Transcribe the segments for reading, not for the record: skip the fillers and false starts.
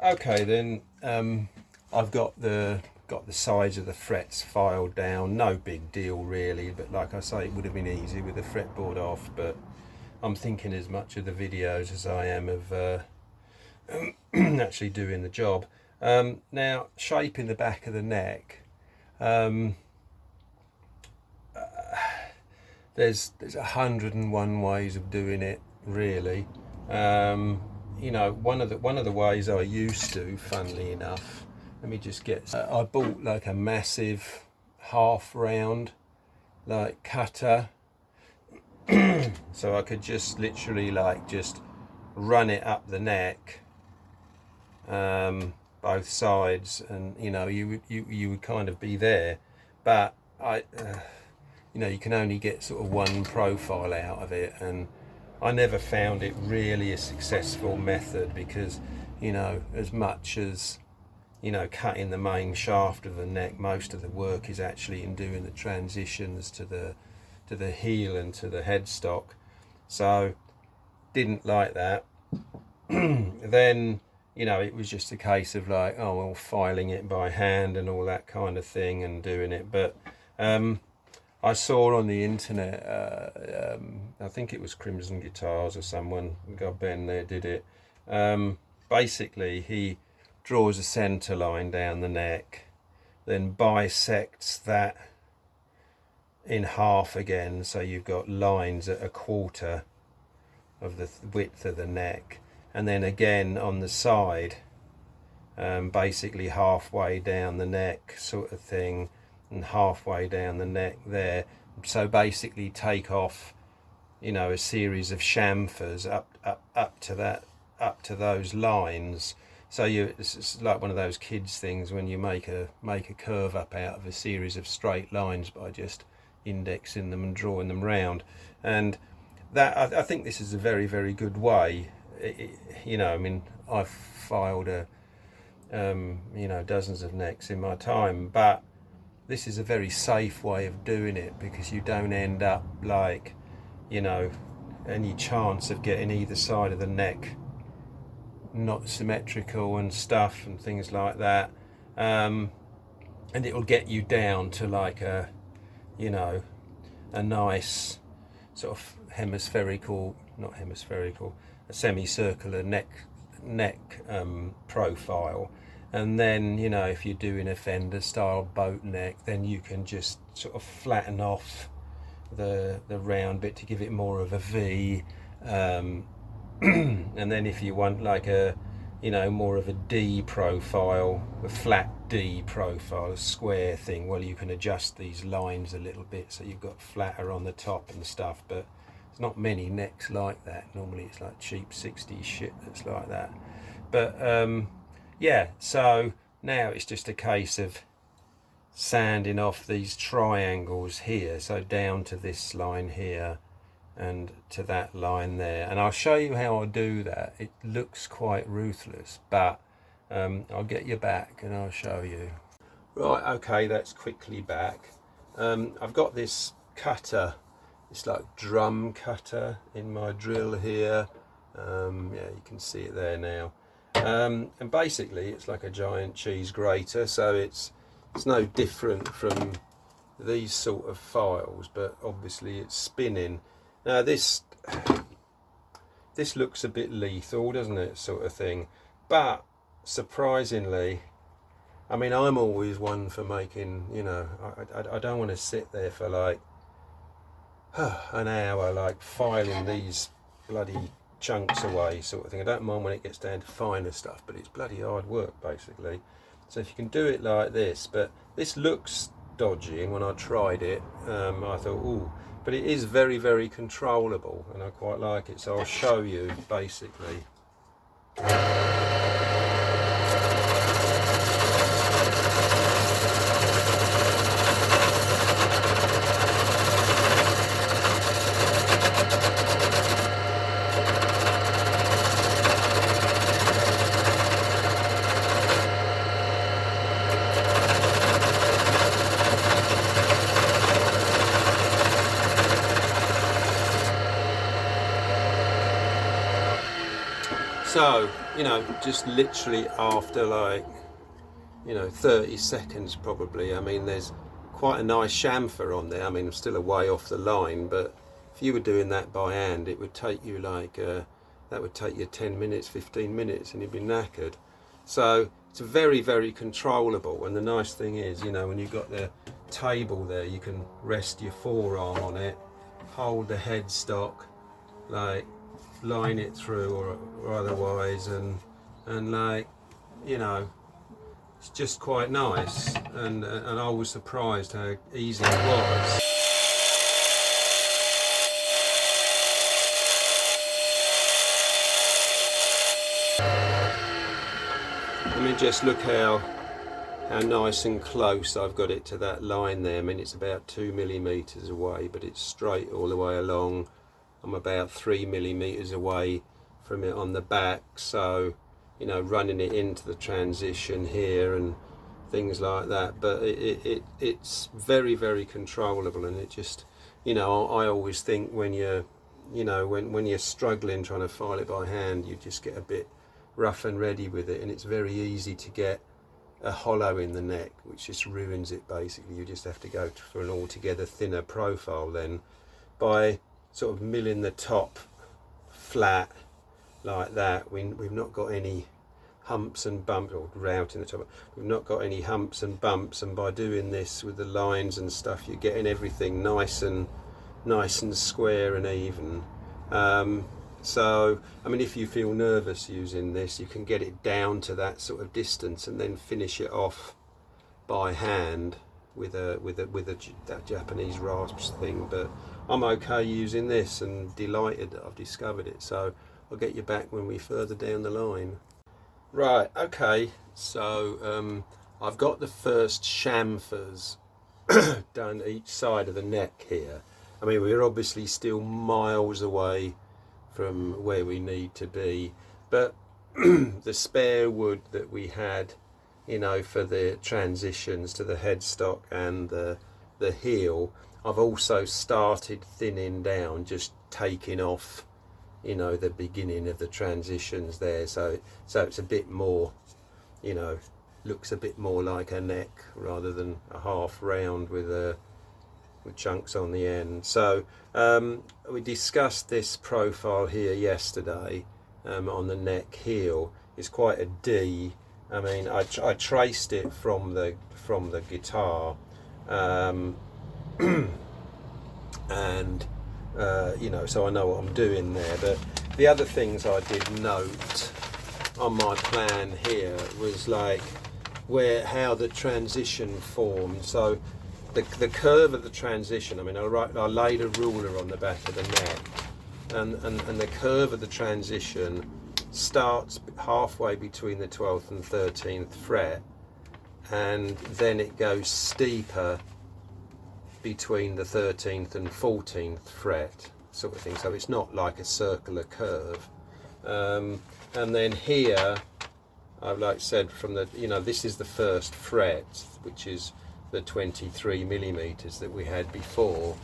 Okay then, I've got the sides of the frets filed down. No big deal really, but like I say, it would have been easy with the fretboard off. But I'm thinking as much of the videos as I am of actually doing the job. Now, shaping the back of the neck. There's 101 ways of doing it, really. You know, one of the ways I used to, funnily enough, let me just get. I bought like a massive half round, like cutter, so I could just literally like just run it up the neck, both sides, and you know you would kind of be there, but you know, you can only get sort of one profile out of it, and I never found it really a successful method because, you know, as much as, you know, cutting the main shaft of the neck, most of the work is actually in doing the transitions to the heel and to the headstock. So didn't like that. Then, you know, it was just a case of like, oh well, filing it by hand and all that kind of thing and doing it. But I saw on the internet, I think it was Crimson Guitars or someone, got Ben there, did it. Basically, he draws a centre line down the neck, then bisects that in half again, so you've got lines at a quarter of the width of the neck, and then again on the side, basically halfway down the neck sort of thing, and halfway down the neck there. So basically take off, you know, a series of chamfers up to those lines. So it's like one of those kids things when you make a curve up out of a series of straight lines by just indexing them and drawing them round. And that I think this is a very, very good way. You know, I mean, I've filed you know, dozens of necks in my time, but this is a very safe way of doing it because you don't end up like, you know, any chance of getting either side of the neck not symmetrical and stuff and things like that. And it will get you down to like a, you know, a nice sort of not hemispherical, a semicircular neck profile. And then, you know, if you're doing a Fender style boat neck, then you can just sort of flatten off the round bit to give it more of a V. And then if you want like a, you know, more of a D profile, a flat D profile, a square thing, well, you can adjust these lines a little bit so you've got flatter on the top and stuff. But there's not many necks like that. Normally it's like cheap 60s shit that's like that. But yeah, so now it's just a case of sanding off these triangles here, so down to this line here and to that line there, and I'll show you how I do that. It looks quite ruthless, but I'll get you back and I'll show you. Right, okay, that's quickly back. I've got this cutter, it's like drum cutter in my drill here. Yeah, you can see it there now. And basically it's like a giant cheese grater, so it's no different from these sort of files, but obviously it's spinning. Now this looks a bit lethal, doesn't it, sort of thing, but surprisingly, I mean, I'm always one for making, you know, I don't want to sit there for like an hour like filing these bloody chunks away sort of thing. I don't mind when it gets down to finer stuff, but it's bloody hard work basically. So if you can do it like this, but this looks dodgy, and when I tried it, I thought, ooh, but it is very, very controllable and I quite like it. So I'll show you basically. So you know, just literally after like, you know, 30 seconds probably. I mean, there's quite a nice chamfer on there. I mean, I'm still a way off the line, but if you were doing that by hand, it would take you like, that would take you 10 minutes, 15 minutes, and you'd be knackered. So it's very, very controllable. And the nice thing is, you know, when you've got the table there, you can rest your forearm on it, hold the headstock, like line it through or otherwise, and like, you know, it's just quite nice. And I was surprised how easy it was. I mean, just look how nice and close I've got it to that line there. I mean, it's about 2 millimeters away, but it's straight all the way along. I'm about 3 millimeters away from it on the back, so, you know, running it into the transition here and things like that. But it's very, very controllable, and it just, you know, I always think when you're, you know, when you're struggling trying to file it by hand, you just get a bit rough and ready with it, and it's very easy to get a hollow in the neck, which just ruins it basically. You just have to go for an altogether thinner profile then, by sort of milling the top flat like that. We've not got any humps and bumps, or routing the top, we've not got any humps and bumps, and by doing this with the lines and stuff, you're getting everything nice and square and even. So, I mean, if you feel nervous using this, you can get it down to that sort of distance and then finish it off by hand with that Japanese rasps thing. But I'm okay using this and delighted that I've discovered it. So I'll get you back when we're further down the line. Right, okay. So I've got the first chamfers done each side of the neck here. I mean, we're obviously still miles away from where we need to be, but the spare wood that we had, you know, for the transitions to the headstock and the heel, I've also started thinning down, just taking off, you know, the beginning of the transitions there, so it's a bit more, you know, looks a bit more like a neck rather than a half round with chunks on the end. So we discussed this profile here yesterday on the neck heel. It's quite a D. I mean, I traced it from the guitar, and you know, so I know what I'm doing there. But the other things I did note on my plan here was like how the transition formed. So the curve of the transition, I mean, I laid a ruler on the back of the neck, and the curve of the transition starts halfway between the 12th and 13th fret, and then it goes steeper between the 13th and 14th fret, sort of thing. So it's not like a circular curve. And then here, I've like said, from the, you know, this is the first fret, which is the 23 millimeters that we had before,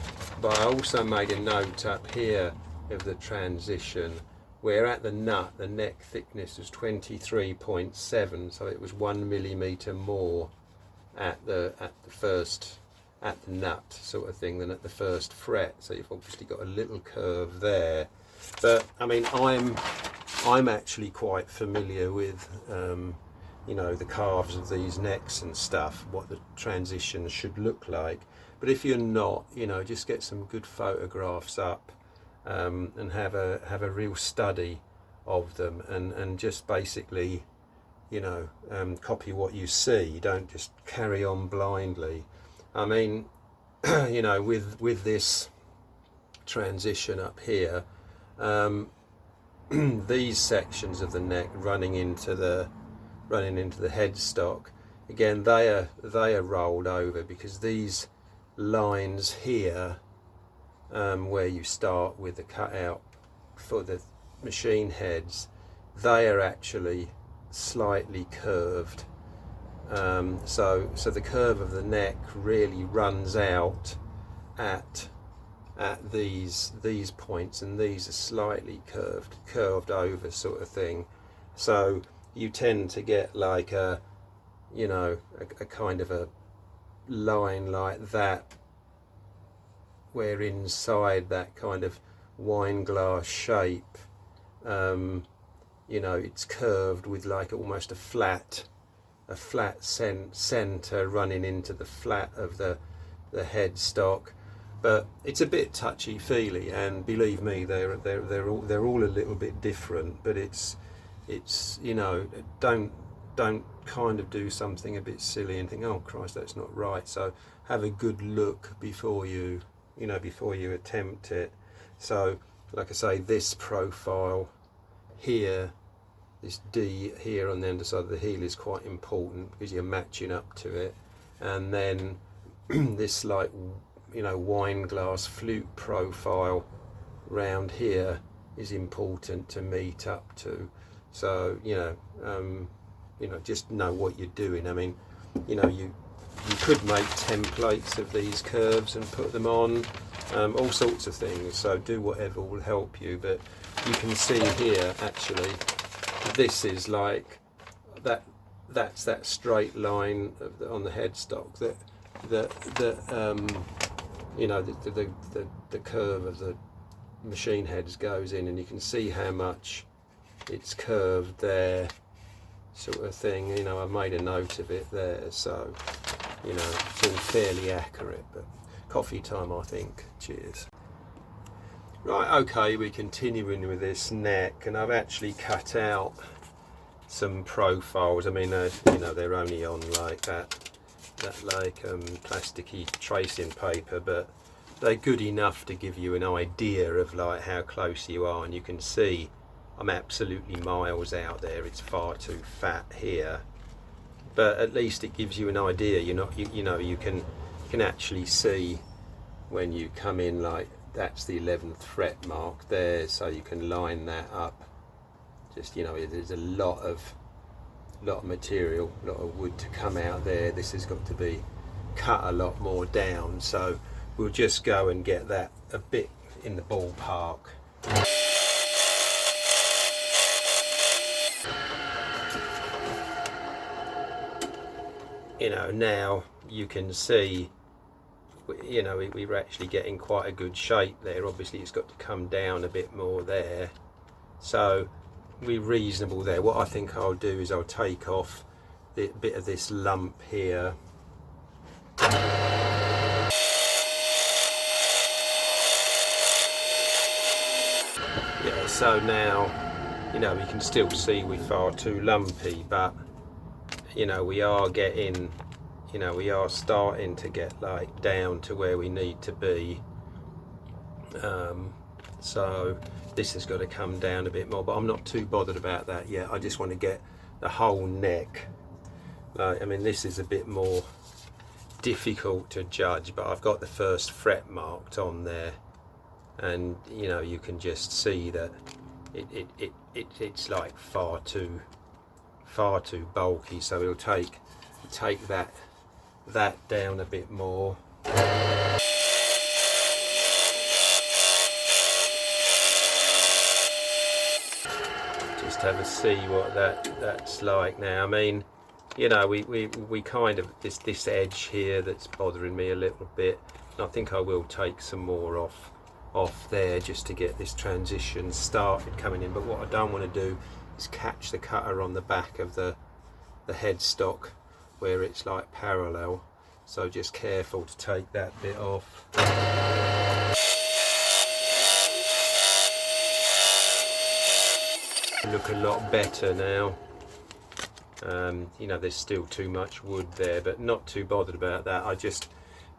but I also made a note up here of the transition where at the nut the neck thickness was 23.7, so it was 1 millimeter more at the nut sort of thing than at the first fret. So you've obviously got a little curve there. But I mean, I'm actually quite familiar with you know, the calves of these necks and stuff, what the transitions should look like. But if you're not, you know, just get some good photographs up and have a real study of them, and just basically, you know, copy what you see. Don't just carry on blindly. I mean, you know, with this transition up here, these sections of the neck running into the headstock, again, they are rolled over, because these lines here, where you start with the cutout for the machine heads, they are actually slightly curved. So the curve of the neck really runs out at these points, and these are slightly curved over sort of thing. So you tend to get like a, you know, a kind of a line like that, where inside that kind of wine glass shape, you know, it's curved with like almost a flat center running into the flat of the headstock. But it's a bit touchy feely, and believe me, they're all a little bit different. But it's you know, don't kind of do something a bit silly and think, oh Christ, that's not right. So have a good look before you attempt it. So like I say, this profile here, this D here on the underside of the heel is quite important because you're matching up to it. And then this, like, you know, wine glass flute profile round here is important to meet up to. So you know, just know what you're doing. I mean, you know, you could make templates of these curves and put them on, all sorts of things. So do whatever will help you. But you can see here, actually, this is like that's that straight line on the headstock that you know, the curve of the machine heads goes in, and you can see how much it's curved there, sort of thing. You know, I made a note of it there, so you know, it's all fairly accurate. But coffee time, I think. Cheers. Right, okay, we're continuing with this neck, and I've actually cut out some profiles. I mean, you know, they're only on like that like plasticky tracing paper, but they're good enough to give you an idea of like how close you are. And you can see I'm absolutely miles out there. It's far too fat here, but at least it gives you an idea. You're not, you know, you can actually see when you come in, like that's the 11th fret mark there, so you can line that up. Just, you know, there's a lot of material, a lot of wood to come out there. This has got to be cut a lot more down, so we'll just go and get that a bit in the ballpark. You know, now you can see, you know, we're actually getting quite a good shape there. Obviously it's got to come down a bit more there, so we're reasonable there. What I think I'll do is I'll take off the bit of this lump here. Yeah, so now, you know, we can still see we're far too lumpy, but you know, we are getting, you know, we are starting to get like down to where we need to be. So this has got to come down a bit more, but I'm not too bothered about that yet. I just want to get the whole neck. I mean, this is a bit more difficult to judge, but I've got the first fret marked on there, and you know, you can just see that it's like far too bulky. So we'll take that down a bit more. Just have a see what that's like now. I mean, you know, we kind of, this edge here that's bothering me a little bit. I think I will take some more off there just to get this transition started coming in. But what I don't want to do is catch the cutter on the back of the headstock where it's like parallel. So just careful to take that bit off. Look a lot better now. You know, there's still too much wood there, but not too bothered about that. I just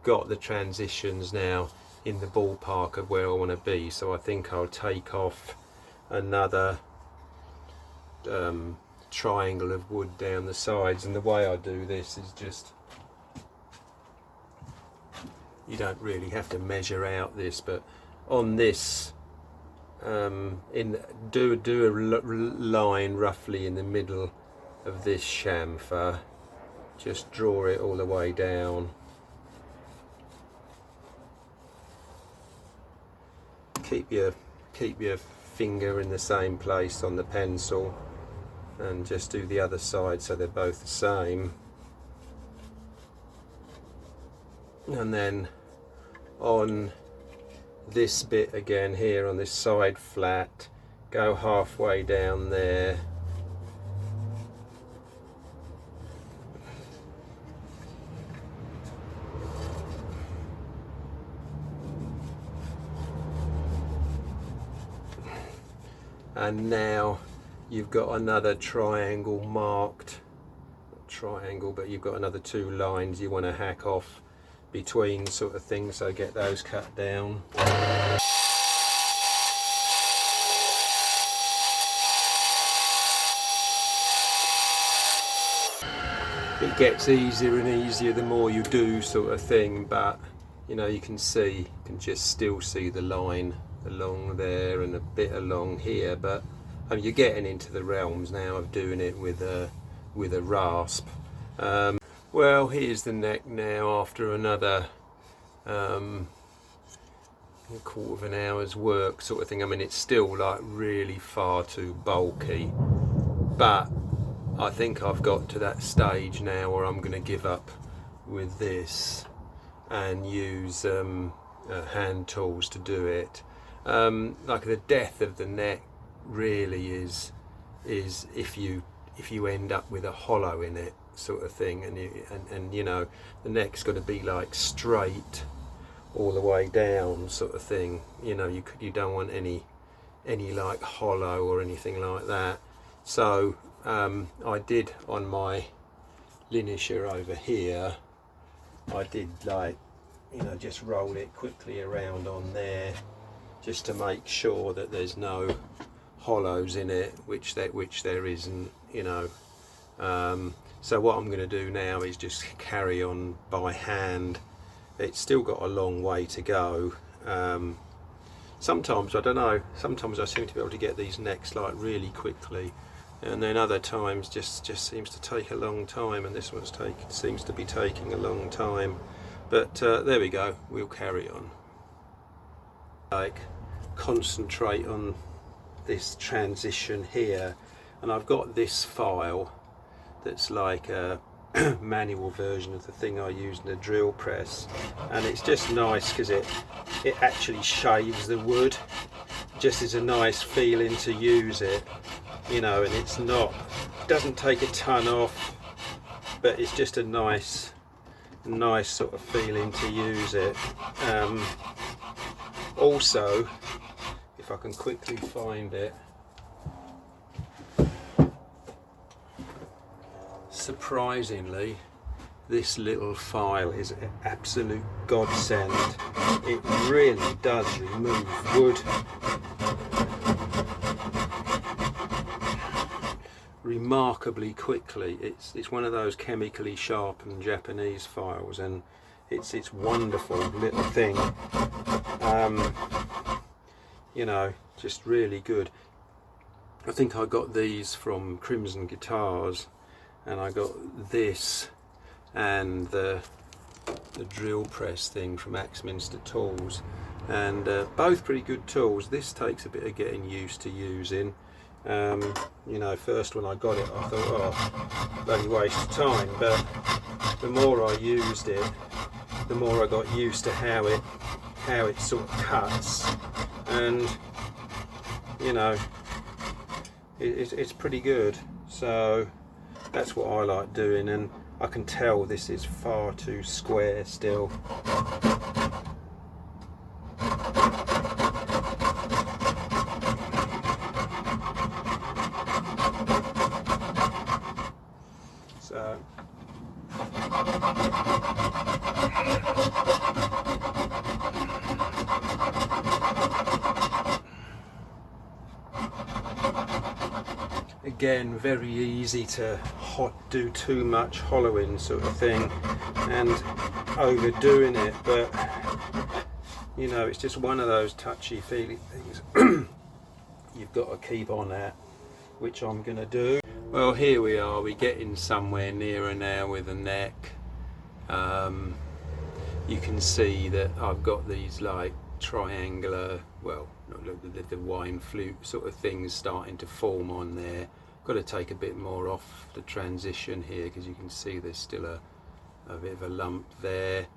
got the transitions now in the ballpark of where I want to be, so I think I'll take off another triangle of wood down the sides. And the way I do this is just, you don't really have to measure out this, but on this, do a line roughly in the middle of this chamfer. Just draw it all the way down. Keep your finger in the same place on the pencil. and just do the other side so they're both the same. And then on this bit again here on this side flat, go halfway down there, and now you've got another triangle marked, not triangle, but you've got another 2 lines you want to hack off between sort of things, so get those cut down. It gets easier and easier the more you do, sort of thing, but you know, you can just still see the line along there and a bit along here, but I mean, you're getting into the realms now of doing it with a rasp. Well, here's the neck now after another quarter of an hour's work, sort of thing. I mean, it's still like really far too bulky, but I think I've got to that stage now where I'm going to give up with this and use hand tools to do it. Like the death of the neck really is if you end up with a hollow in it, sort of thing, and you know, the neck's got to be like straight all the way down, sort of thing. You know, you don't want any like hollow or anything like that. So I did on my linisher over here, I did like, you know, just roll it quickly around on there just to make sure that there's no hollows in it, which there isn't, you know. So what I'm going to do now is just carry on by hand. It's still got a long way to go. Sometimes, I don't know, sometimes I seem to be able to get these necks like really quickly, and then other times just seems to take a long time, and this one's seems to be taking a long time. But there we go, we'll carry on. Like, concentrate on this transition here, and I've got this file that's like a manual version of the thing I use in the drill press, and it's just nice because it actually shaves the wood. Just is a nice feeling to use it, you know, and it's not, doesn't take a ton off, but it's just a nice sort of feeling to use it. Also, if I can quickly find it, surprisingly, this little file is an absolute godsend. It really does remove wood remarkably quickly. It's one of those chemically sharpened Japanese files, and it's wonderful little thing. You know, just really good. I think I got these from Crimson Guitars, and I got this and the drill press thing from Axminster Tools, and both pretty good tools. This takes a bit of getting used to using. You know, first when I got it I thought, oh, bloody waste of time, but the more I used it, the more I got used to how it sort of cuts, and you know, it's pretty good. So that's what I like doing, and I can tell this is far too square still. So again, very easy to do too much hollowing, sort of thing, and overdoing it, but you know, it's just one of those touchy feely things you've got to keep on at, which I'm gonna do. Well, here we are, we're getting somewhere nearer now with the neck. You can see that I've got these like triangular, well, the wine flute sort of things starting to form on there, got to take a bit more off the transition here, because you can see there's still a bit of a lump there.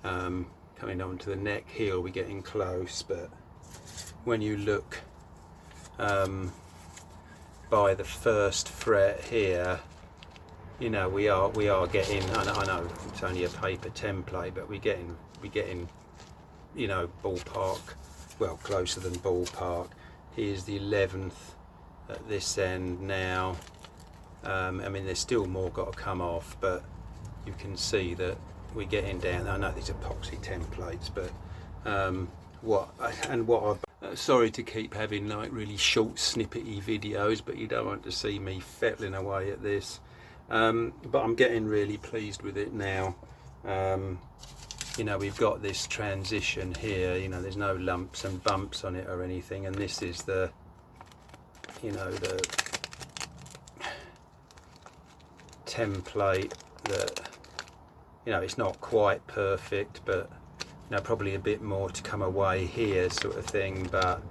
Coming on to the neck heel, we're getting close, but when you look by the first fret here, you know, we are getting, I know it's only a paper template, but we're getting, you know, ballpark, well, closer than ballpark. Here's the 11th at this end now. I mean, there's still more got to come off, but you can see that we're getting down. I know these epoxy templates, but what I've sorry to keep having like really short snippety videos, but you don't want to see me fettling away at this. But I'm getting really pleased with it now. You know, we've got this transition here, you know, there's no lumps and bumps on it or anything, and this is the, you know, the template that, you know, it's not quite perfect, but, you know, probably a bit more to come away here sort of thing, but,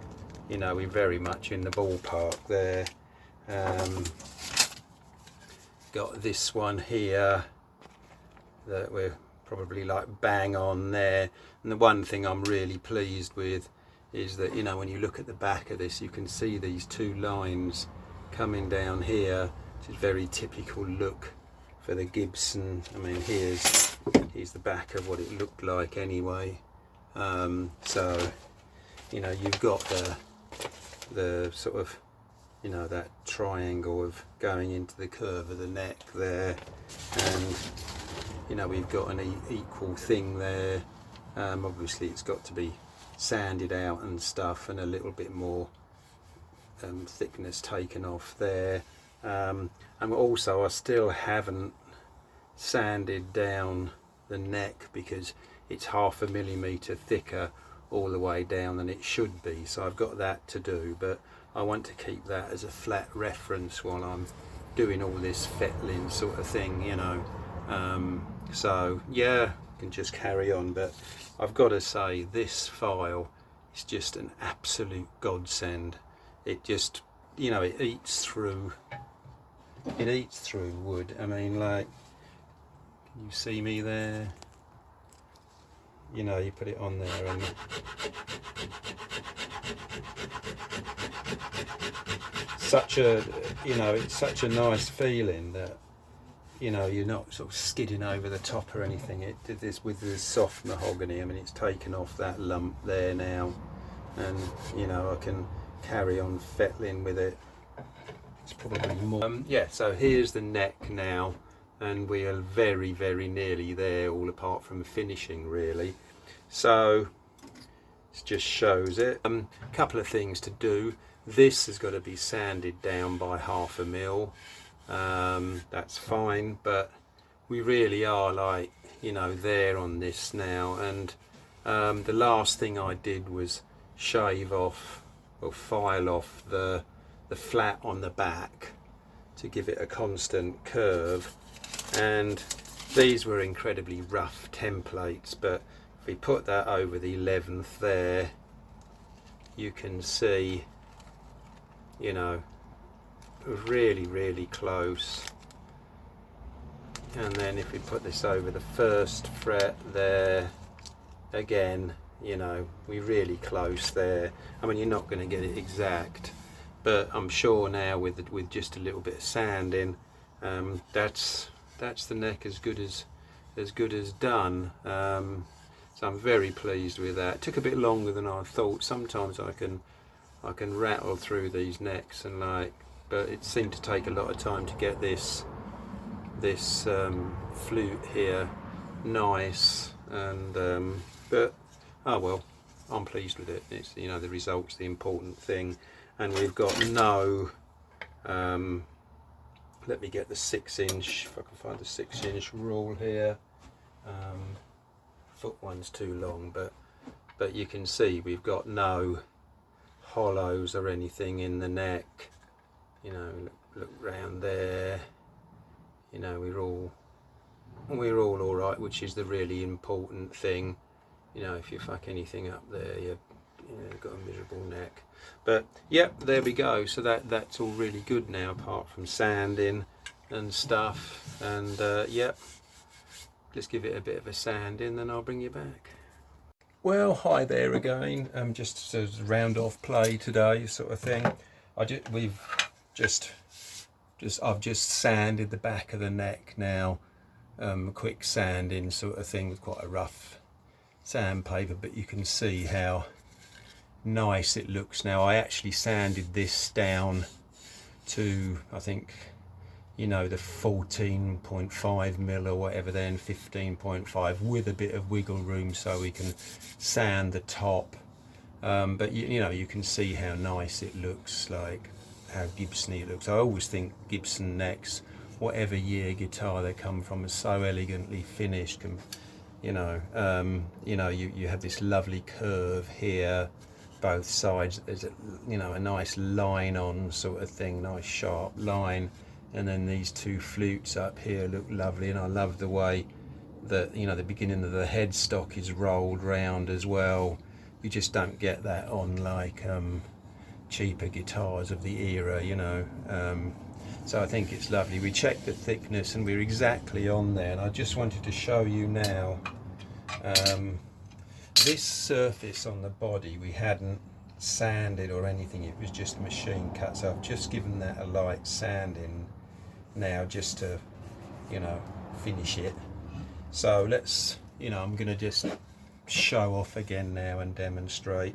you know, we're very much in the ballpark there. Got this one here that we're probably like bang on there, and the one thing I'm really pleased with is that, you know, when you look at the back of this, you can see these two lines coming down here, which is very typical look for the Gibson. I mean, here's the back of what it looked like anyway. So, you know, you've got the sort of, you know, that triangle of going into the curve of the neck there, and, you know, we've got an equal thing there. Obviously it's got to be sanded out and stuff, and a little bit more thickness taken off there. And also I still haven't sanded down the neck, because it's 0.5 millimeter thicker all the way down than it should be, so I've got that to do, but I want to keep that as a flat reference while I'm doing all this fettling sort of thing, you know. So yeah, I can just carry on, but I've got to say this file is just an absolute godsend. It just, you know, it eats through wood. I mean, like, can you see me there? You know, you put it on there and such a, you know, it's such a nice feeling that, you know, you're not sort of skidding over the top or anything. It did this with the soft mahogany. I mean, it's taken off that lump there now, and, you know, I can carry on fettling with it. It's probably more. Yeah, so here's the neck now, and we are very, very nearly there, all apart from finishing really. So it just shows it. Couple of things to do. This has got to be sanded down by 0.5 mil. That's fine, but we really are, like, you know, there on this now. And the last thing I did was shave off, or file off the flat on the back to give it a constant curve, and these were incredibly rough templates, but if we put that over the 11th there, you can see, you know, really, really close. And then if we put this over the first fret there, again, you know, we're really close there. I mean, you're not going to get it exact, but I'm sure now with just a little bit of sanding, that's the neck as good as done. So I'm very pleased with that. It took a bit longer than I thought. Sometimes I can rattle through these necks and but it seemed to take a lot of time to get this flute here nice, and but oh well, I'm pleased with it. It's, you know, the result's the important thing. And we've got no let me get the 6-inch, if I can find the 6-inch rule here. Foot one's too long, but you can see we've got no hollows or anything in the neck. You know, look round there. You know, we're all all right, which is the really important thing. You know, if you fuck anything up there, got a miserable neck. But yep, there we go. So that's all really good now, apart from sanding and stuff. And yep, let's give it a bit of a sand in, then I'll bring you back. Well, hi there again. Just a round off play today, sort of thing. I've just sanded the back of the neck now. Quick sanding sort of thing with quite a rough sandpaper, but you can see how nice it looks now. I actually sanded this down to, I think, you know, the 14.5 mil or whatever, then 15.5, with a bit of wiggle room so we can sand the top. But you know, you can see how nice it looks, like how Gibson-y it looks. I always think Gibson necks, whatever year guitar they come from, is so elegantly finished. You know, you have this lovely curve here, both sides. There's a nice line on sort of thing, nice sharp line. And then these two flutes up here look lovely, and I love the way that, you know, the beginning of the headstock is rolled round as well. You just don't get that on like cheaper guitars of the era, you know. So I think it's lovely. We checked the thickness and we're exactly on there. And I just wanted to show you now, this surface on the body we hadn't sanded or anything. It was just machine cut. So I've just given that a light sanding now, just to, you know, finish it. So let's, you know, I'm going to just show off again now and demonstrate.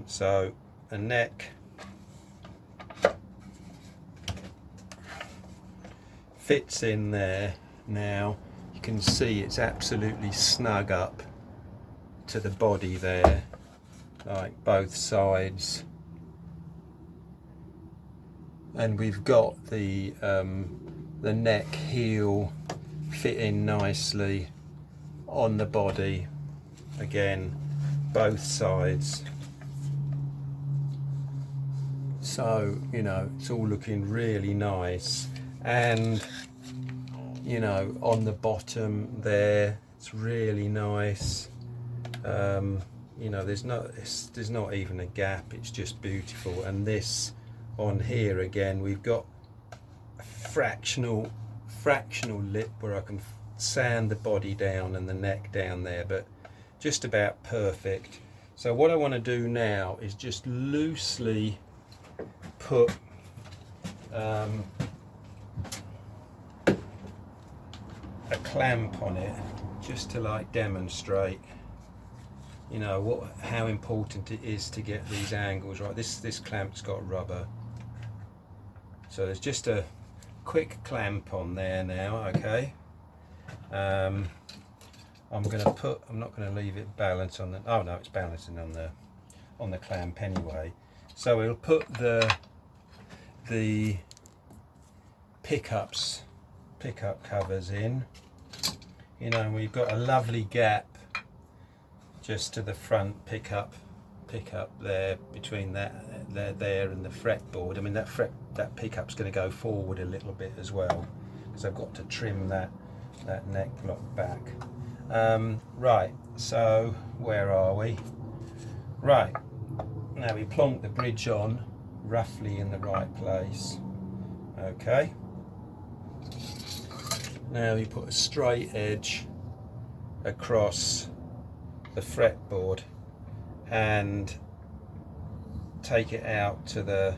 So the neck fits in there now. You can see it's absolutely snug up to the body there, like both sides. And we've got the neck heel fitting nicely on the body, again, both sides. So, you know, it's all looking really nice. And, you know, on the bottom there, it's really nice. You know, there's not even a gap. It's just beautiful. And this on here again, we've got a fractional lip where I can sand the body down and the neck down there, but just about perfect. So what I want to do now is just loosely put a clamp on it, just to like demonstrate, you know, how important it is to get these angles right. This clamp's got rubber, so there's just a quick clamp on there now. Okay, I'm not going to leave it balanced on the, oh no, it's balancing on the clamp anyway. So we'll put the pickup covers in, you know, and we've got a lovely gap just to the front pickup there, between that there and the fretboard. I mean, that pickup's going to go forward a little bit as well, because I've got to trim that neck block back. Right, so where are we? Right, now we plonk the bridge on roughly in the right place. Okay, now we put a straight edge across the fretboard and take it out to the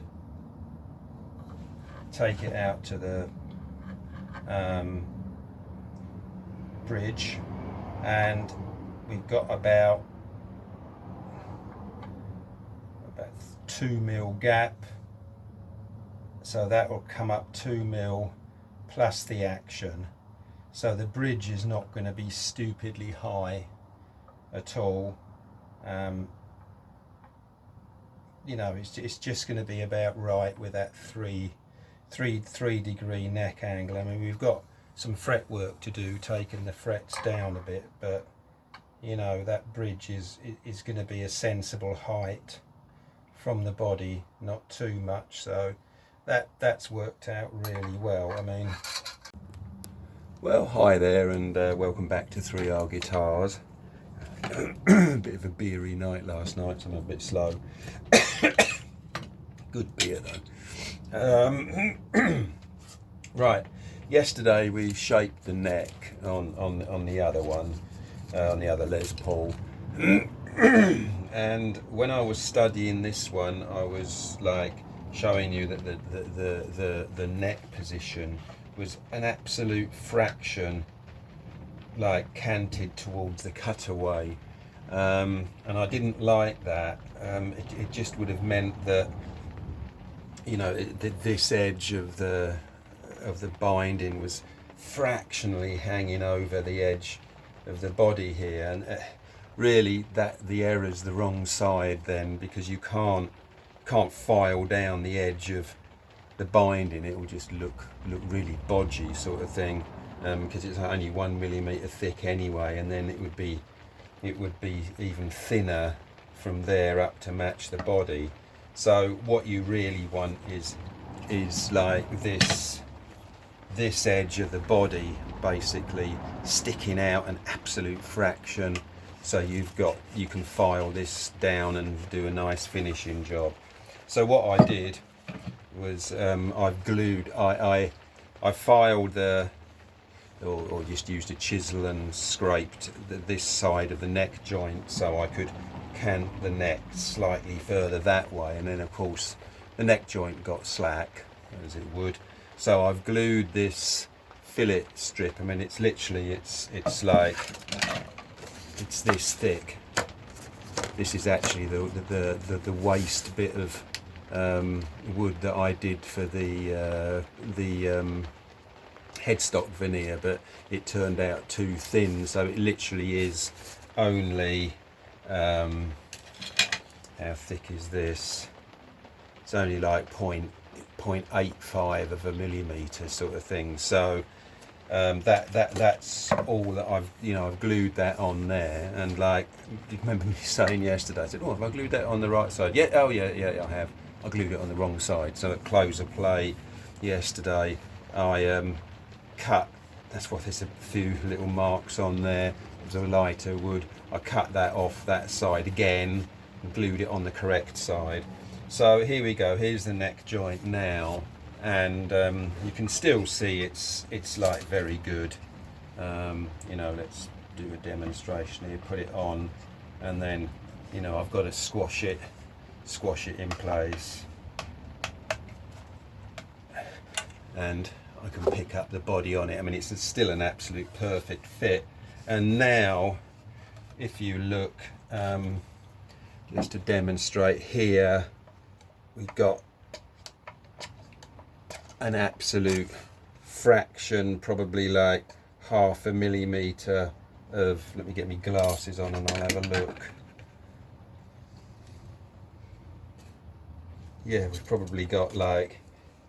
bridge, and we've got about 2 mil gap, so that will come up 2 mil plus the action. So the bridge is not going to be stupidly high at all. You know, it's just going to be about right with that three degree neck angle. I mean, we've got some fret work to do, taking the frets down a bit, but you know, that bridge is going to be a sensible height from the body, not too much. So that's worked out really well. I mean, well, hi there, and welcome back to 3R Guitars. Bit of a beery night last night, so I'm a bit slow. Good beer though. Right, yesterday we shaped the neck on the other one, on the other Les Paul. And when I was studying this one, I was like showing you that the neck position was an absolute fraction like canted towards the cutaway, and I didn't like that. It just would have meant that, you know, this edge of the binding was fractionally hanging over the edge of the body here, and really that the error's the wrong side then, because you can't file down the edge of the binding. It will just look really bodgy sort of thing, because it's only 1 millimeter thick anyway, and then it would be even thinner from there up to match the body. So what you really want is like this edge of the body basically sticking out an absolute fraction, so you can file this down and do a nice finishing job. So what I did was I've glued, I filed or just used a chisel and scraped this side of the neck joint, so I could cant the neck slightly further that way, and then of course the neck joint got slack, as it would. So I've glued this fillet strip. I mean, it's literally it's this thick. This is actually the waste bit of wood that I did for the headstock veneer, but it turned out too thin, so it literally is only how thick is this? It's only like 0.85 of a millimeter sort of thing. So that's all that I've glued that on there. And like, you remember me saying yesterday, I said, oh, have I glued that on the right side? Yeah, oh yeah, I have. I glued it on the wrong side. So at close of play yesterday, I cut, that's what, there's a few little marks on there. It was a lighter wood. I cut that off that side again and glued it on the correct side. So here we go, here's the neck joint now, and you can still see it's like very good. You know, let's do a demonstration here, put it on, and then, you know, I've got to squash it in place, and I can pick up the body on it. I mean, it's still an absolute perfect fit. And now if you look, just to demonstrate here, we've got an absolute fraction, probably like 0.5 millimeter of, let me get my glasses on and I'll have a look. Yeah, we've probably got like,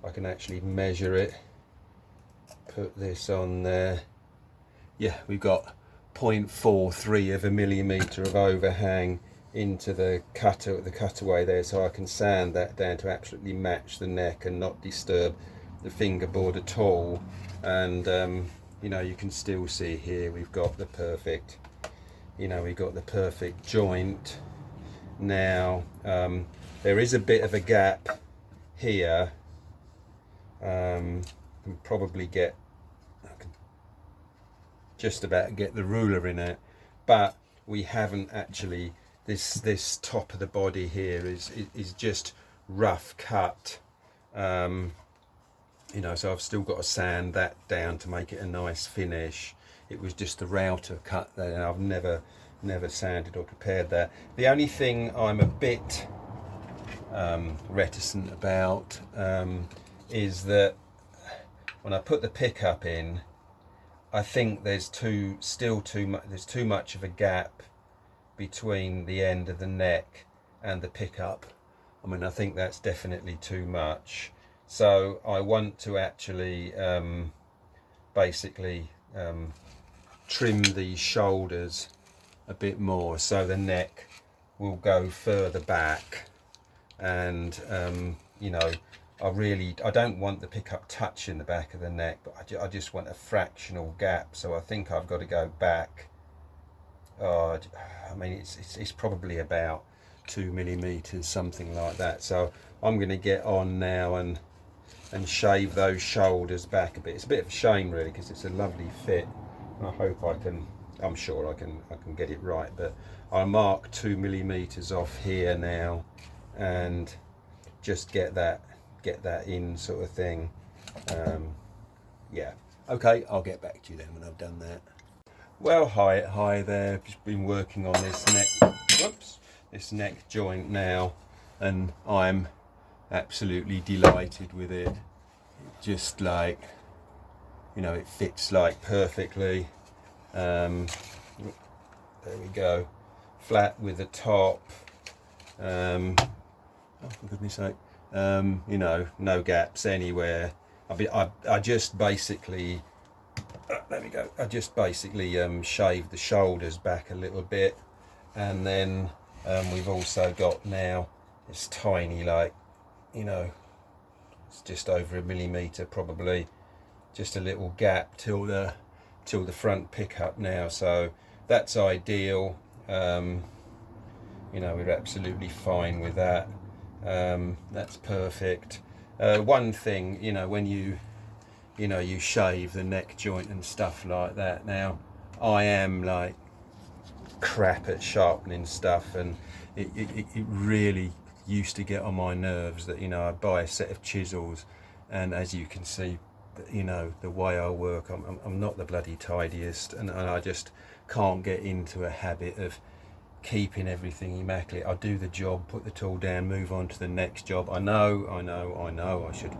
I can actually measure it, put this on there. Yeah, we've got 0.43 of a millimeter of overhang into the cutaway there, so I can sand that down to absolutely match the neck and not disturb the fingerboard at all. And you know, you can still see here we've got the perfect, you know, we've got the perfect joint. Now there is a bit of a gap here. Can probably get, I can just about get the ruler in it, but we haven't actually, this top of the body here is just rough cut, you know, so I've still got to sand that down to make it a nice finish. It was just the router cut there, and I've never sanded or prepared that. The only thing I'm a bit reticent about is that when I put the pickup in, I think there's too much of a gap between the end of the neck and the pickup. I mean, I think that's definitely too much. So I want to actually basically trim the shoulders a bit more, so the neck will go further back. And you know, I don't want the pickup touching the back of the neck, but I just want a fractional gap. So I think I've got to go back I mean, it's probably about 2 millimeters, something like that. So I'm going to get on now and shave those shoulders back a bit. It's a bit of a shame really, because it's a lovely fit. I hope I can, I'm sure I can get it right, but I'll mark 2 millimeters off here now and just get that in, sort of thing. Yeah, okay, I'll get back to you then when I've done that. Well, hi there. Just been working on this neck joint now, and I'm absolutely delighted with it. Just like, you know, it fits like perfectly. There we go, flat with the top. Oh, for goodness sake, you know, no gaps anywhere. I just basically, there we go. I just basically shaved the shoulders back a little bit, and then we've also got now this tiny, like, you know, it's just over 1 millimeter probably, just a little gap till the front pickup now. So that's ideal. You know, we're absolutely fine with that. That's perfect. One thing, you know, when you shave the neck joint and stuff like that, now I am like crap at sharpening stuff, and it really used to get on my nerves that, you know, I'd buy a set of chisels, and as you can see, you know, the way I work, I'm not the bloody tidiest, and I just can't get into a habit of keeping everything immaculate. I do the job, put the tool down, move on to the next job. I know I should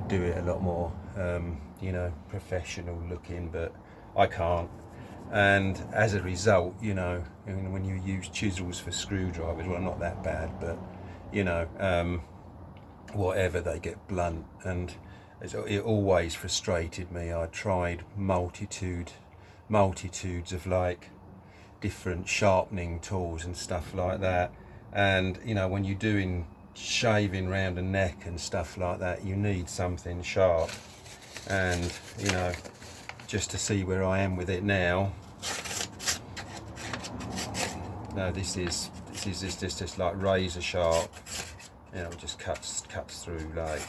do it a lot more, you know, professional looking, but I can't. And as a result, you know, when you use chisels for screwdrivers, well, not that bad, but, you know, whatever, they get blunt, and it always frustrated me. I tried multitudes of like different sharpening tools and stuff like that, and, you know, when you're doing shaving round a neck and stuff like that, you need something sharp. And, you know, just to see where I am with it now, no, this is just like razor sharp, you know, it just cuts through like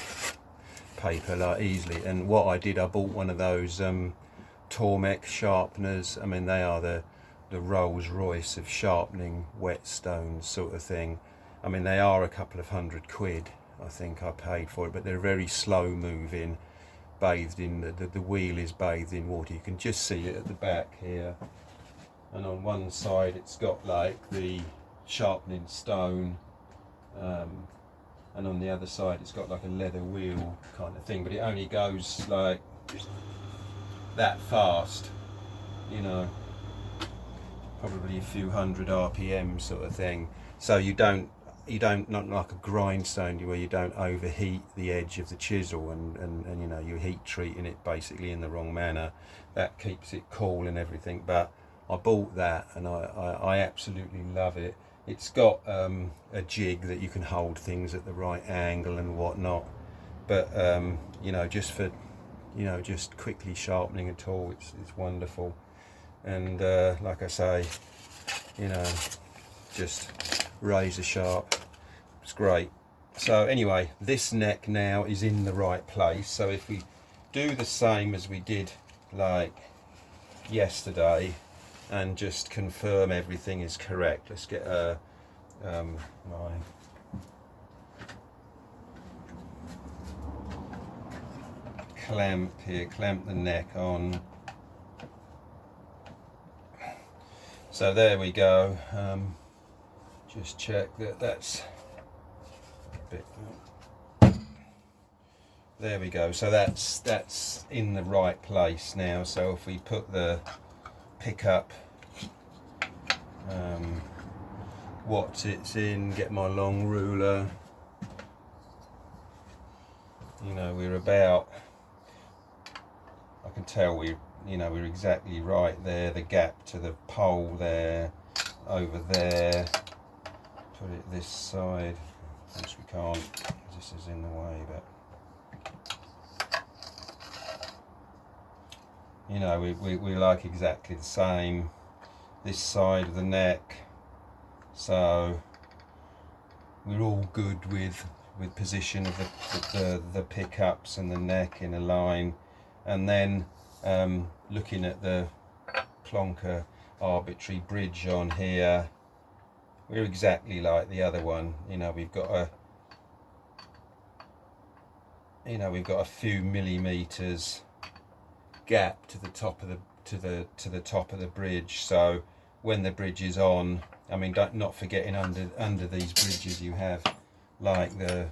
paper like easily. And what I did, I bought one of those Tormek sharpeners. I mean, they are the Rolls Royce of sharpening whetstones, sort of thing. I mean, they are a couple of £100, I think I paid for it, but they're very slow moving, bathed in, the wheel is bathed in water. You can just see it at the back here, and on one side it's got like the sharpening stone, and on the other side it's got like a leather wheel kind of thing, but it only goes like that fast, you know, probably a few hundred RPM sort of thing. So you don't, not like a grindstone where you don't overheat the edge of the chisel, and you know, you're heat treating it basically in the wrong manner. That keeps it cool and everything. But I bought that, and I absolutely love it. It's got a jig that you can hold things at the right angle and whatnot, but you know, just for, you know, just quickly sharpening a tool, it's wonderful. And like I say, you know, just razor sharp, it's great. So anyway, this neck now is in the right place. So if we do the same as we did like yesterday and just confirm everything is correct, let's get my clamp here, clamp the neck on. So there we go. Just check that that's a bit. There we go. So that's in the right place now. So if we put the pickup, what it's in, get my long ruler. You know, we're about, I can tell we're exactly right there. The gap to the pole there, over there. Put it this side. Of course we can't, this is in the way, but you know, we like exactly the same. this side of the neck. So we're all good with position of the pickups and the neck in a line, and then looking at the Plonker arbitrary bridge on here, we're exactly like the other one. You know, we've got a few millimeters gap to the top of the top of the bridge. So when the bridge is on, I mean, not forgetting under these bridges you have like the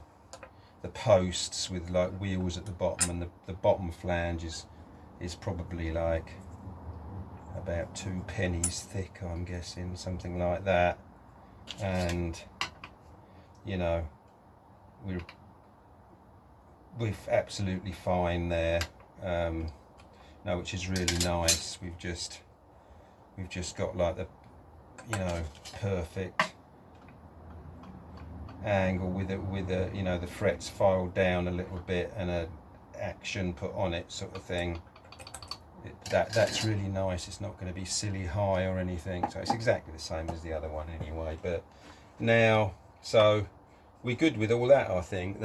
posts with like wheels at the bottom, and the bottom flange is probably like about 2 pennies thick, I'm guessing, something like that. And you know, we're absolutely fine there. No, which is really nice. We've just got like the, you know, perfect angle with a you know, the frets filed down a little bit and a action put on it, sort of thing. That's really nice. It's not going to be silly high or anything, so it's exactly the same as the other one anyway. But now, so we're good with all that, I think.